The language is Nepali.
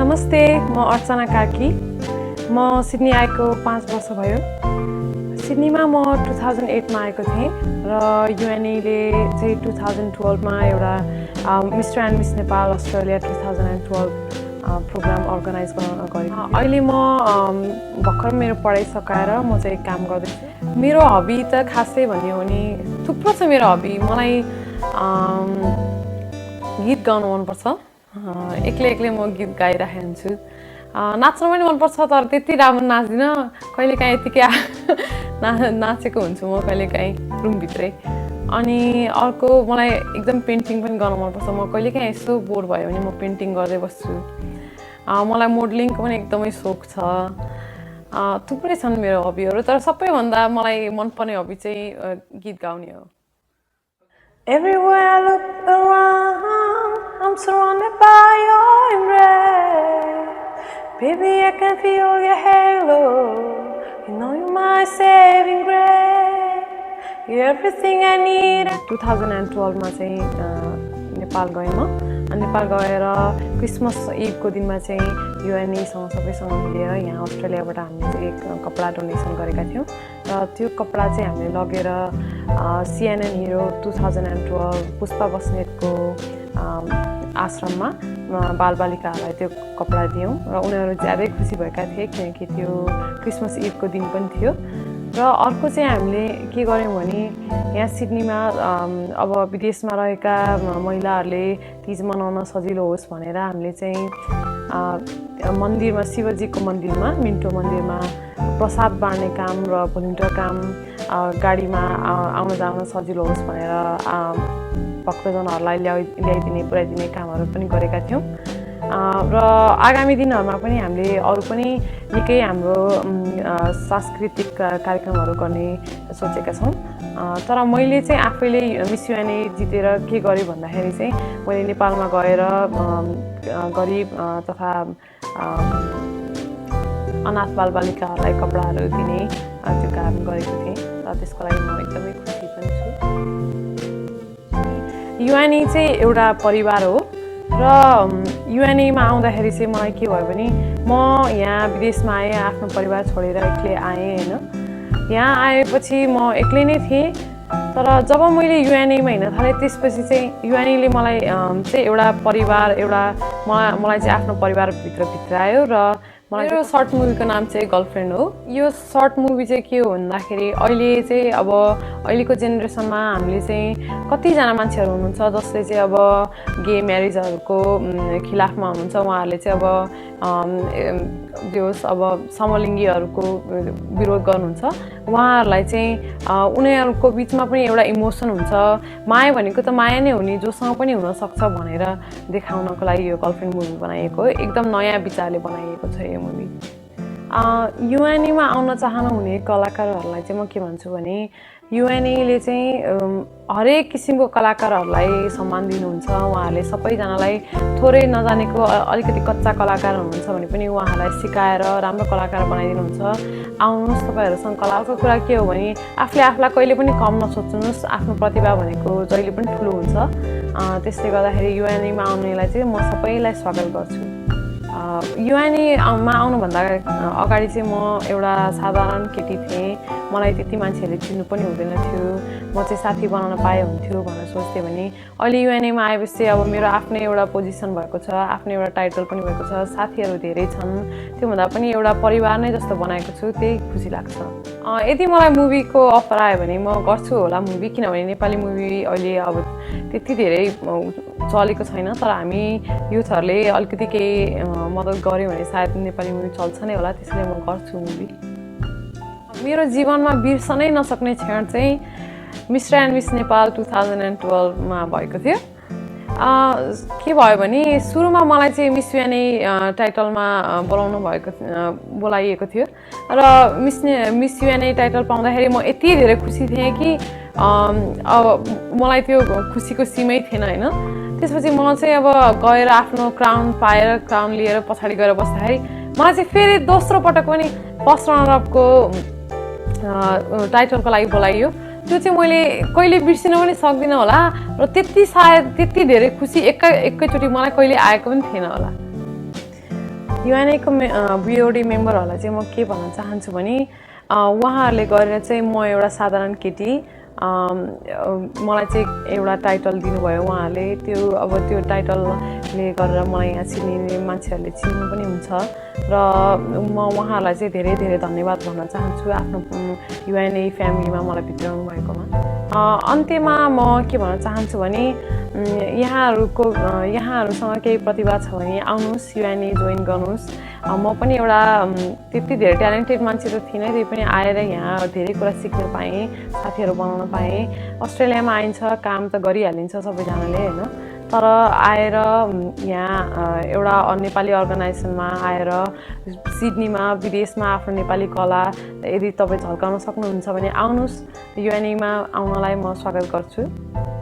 नमस्ते, म अर्चना कार्की। म सिडनी आएको 5 वर्ष भयो। सिडनीमा म 2008 मा आएको थिएँ र युएनईले चाहिँ 2012 मा एउटा mister and miss Nepal Australia 2012 programme organise गरेको। अहिले म भर्खर मेरो पढाइ सकाएर म चाहिँ काम गर्दैछु। मेरो हबी त खासै भन्यो भने थुप्रो छ मेरो हबी। मलाई गीत गाउन मनपर्छ। एक्लै म गीत गाइरहेको हुन्छु। नाच्न पनि मनपर्छ, तर त्यति राम्रो नाच्दिनँ। कहिलेकाहीँ यतिकै नाचेको हुन्छु म कहिलेकाहीँ रुमभित्रै। अनि अर्को मलाई एकदम पेन्टिङ पनि गर्न मनपर्छ। म कहिलेकाहीँ यसो बोर भयो भने म पेन्टिङ गर्दै बस्छु। मलाई मोडलिङको पनि एकदमै सोख छ। थुप्रै छन् मेरो हबीहरू, तर सबैभन्दा मलाई मनपर्ने हबी चाहिँ गीत गाउने हो। Everywhere I look around, I'm surrounded by your embrace. Baby, I can feel your halo. You know you're my saving grace. You're everything I need. 2012 मा चाहिँ नेपाल गएँ म। नेपाल गएर क्रिसमस इभको दिनमा चाहिँ युएनईसँग सबैसँग मिलेर यहाँ अस्ट्रेलियाबाट हामीले चाहिँ कपडा डोनेसन गरेका थियौँ र त्यो कपडा चाहिँ हामीले लगेर CNN हिरो 2012 पुष्पा बस्नेतको आश्रममा बालबालिकाहरूलाई त्यो कपडा दियौँ र उनीहरू ज्यादै खुसी भएका थिए किनकि त्यो क्रिसमस इभको दिन पनि थियो। र अर्को चाहिँ हामीले के गर्यौँ भने यहाँ सिडनीमा अब विदेशमा रहेका महिलाहरूले तीज मनाउन सजिलो होस् भनेर हामीले चाहिँ मन्दिरमा शिवजीको मन्दिरमा मिन्टो मन्दिरमा प्रसाद बाँड्ने काम र भोलिन्टियर काम गाडीमा आउन जान सजिलो होस् भनेर भक्तजनहरूलाई ल्याइदिने पुर्याइदिने कामहरू पनि गरेका थियौँ। र आगामी दिनहरूमा पनि हामीले अरू पनि निकै हाम्रो सांस्कृतिक कार्यक्रमहरू गर्ने सोचेका छौँ। तर मैले चाहिँ आफैले मिस युएनई जितेर के गरेँ भन्दाखेरि चाहिँ मैले नेपालमा गएर गरिब तथा अनाथ बालबालिकाहरूलाई कपडाहरू दिने त्यो काम गरेको थिएँ र त्यसको लागि म एकदमै खुसी पनि छु। युएनई चाहिँ एउटा परिवार हो र युएनईमा आउँदाखेरि चाहिँ मलाई के भयो भने म यहाँ विदेशमा आएँ, आफ्नो परिवार छोडेर एक्लै आएँ होइन। यहाँ आएपछि म एक्लै नै थिएँ, तर जब मैले युएनईमा हिँड्न थालेँ त्यसपछि चाहिँ युएनईले मलाई चाहिँ एउटा परिवार मलाई चाहिँ आफ्नो परिवारभित्र भित्रायो र मेरो सर्ट मुभीको नाम चाहिँ गर्लफ्रेन्ड हो। यो सर्ट मुभी चाहिँ के हो भन्दाखेरि अहिले चाहिँ अब अहिलेको जेनेरेसनमा हामीले चाहिँ कतिजना मान्छेहरू हुनुहुन्छ जसले चाहिँ अब गे म्यारेजहरूको खिलाफमा हुनुहुन्छ। उहाँहरूले चाहिँ अब समलिङ्गीहरूको विरोध गर्नुहुन्छ। उहाँहरूलाई चाहिँ उनीहरूको बिचमा पनि एउटा इमोसन हुन्छ। माया भनेको त माया नै हो नि, जोसँग पनि हुनसक्छ भनेर देखाउनको लागि यो गर्लफ्रेन्ड मुभी बनाइएको हो। एकदम नयाँ विचारले बनाइएको छ यो मुभी। युएनईमा आउन चाहनुहुने कलाकारहरूलाई चाहिँ म के भन्छु भने युएनईले चाहिँ हरेक किसिमको कलाकारहरूलाई सम्मान दिनुहुन्छ। उहाँहरूले सबैजनालाई थोरै नजानेको अलिकति कच्चा कलाकार हुनुहुन्छ भने पनि उहाँहरूलाई सिकाएर राम्रो कलाकार बनाइदिनुहुन्छ। आउनुहोस् तपाईँहरूसँग कलाको कुरा के हो भने आफूलाई कहिले पनि कम नसोच्नुहोस्। आफ्नो प्रतिभा भनेको जहिले पनि ठुलो हुन्छ। त्यसले गर्दाखेरि युएनईमा आउनेलाई चाहिँ म सबैलाई स्वागत गर्छु। युएनईमा आउनुभन्दा अगाडि चाहिँ म एउटा साधारण केटी थिएँ। मलाई त्यति मान्छेहरूले चिन्नु पनि हुँदैन थियो। म चाहिँ साथी बनाउन पाए हुन्थ्यो भनेर सोच्थेँ भने अहिले युएनईमा आएपछि अब मेरो आफ्नै एउटा पोजिसन भएको छ, आफ्नै एउटा टाइटल पनि भएको छ, साथीहरू धेरै छन्। त्योभन्दा पनि एउटा परिवार नै जस्तो बनाएको छु, त्यही खुसी लाग्छ। यदि मलाई मुभीको अफर आयो भने म गर्छु होला मुभी, किनभने नेपाली मुभी अहिले अब त्यति धेरै चलेको छैन। तर हामी युथहरूले अलिकति केही मद्दत गऱ्यौँ भने सायद नेपाली मुभी चल्छ नै होला, त्यसैले म गर्छु मुभी। मेरो जीवनमा बिर्सनै नसक्ने क्षण चाहिँ मिस्टर एन्ड मिस नेपाल 2012 मा भएको थियो। के भयो भने सुरुमा मलाई चाहिँ मिस युएनई टाइटलमा बोलाइएको थियो र मिस युएनई टाइटल पाउँदाखेरि म यति धेरै खुसी थिएँ कि अब मलाई त्यो खुसीको सीमै थिएन होइन। त्यसपछि म चाहिँ अब गएर आफ्नो क्राउन लिएर पछाडि गएर बस्दाखेरि मलाई चाहिँ फेरि दोस्रो पटक पनि फर्स्ट रनरअपको टाइटलको लागि बोलाइयो। त्यो चाहिँ मैले कहिले बिर्सिन पनि सक्दिनँ होला र त्यति धेरै खुसी एकैचोटि मलाई कहिले आएको पनि थिएन होला। युएनएको बिओडी मेम्बरहरूलाई चाहिँ म के भन्न चाहन्छु भने उहाँहरूले गरेर चाहिँ म एउटा साधारण केटी मलाई चाहिँ एउटा टाइटल दिनुभयो उहाँहरूले त्यो टाइटलले गरेर मलाई यहाँ चिनिने मान्छेहरूले चिन्नु पनि हुन्छ र म उहाँहरूलाई चाहिँ धेरै धेरै धन्यवाद भन्न चाहन्छु आफ्नो युएनए फ्यामिलीमा मलाई भित्राउनु भएकोमा अन्त्यमा म के भन्न चाहन्छु भने यहाँहरूसँग केही प्रतिभा छ भने आउनुहोस् युएनए जोइन गर्नुहोस् म पनि एउटा त्यति धेरै ट्यालेन्टेड मान्छे त थिइनँ त्यही पनि आएर यहाँ धेरै कुरा सिक्न पाएँ साथीहरू बनाउन पाएँ अस्ट्रेलियामा आइन्छ काम त गरिहालिन्छ सबैजनाले होइन तर आएर यहाँ एउटा नेपाली अर्गनाइजेसनमा आएर सिडनीमा विदेशमा आफ्नो नेपाली कला यदि तपाईँ झल्काउन सक्नुहुन्छ भने आउनुहोस् युएनएमा आउनलाई म स्वागत गर्छु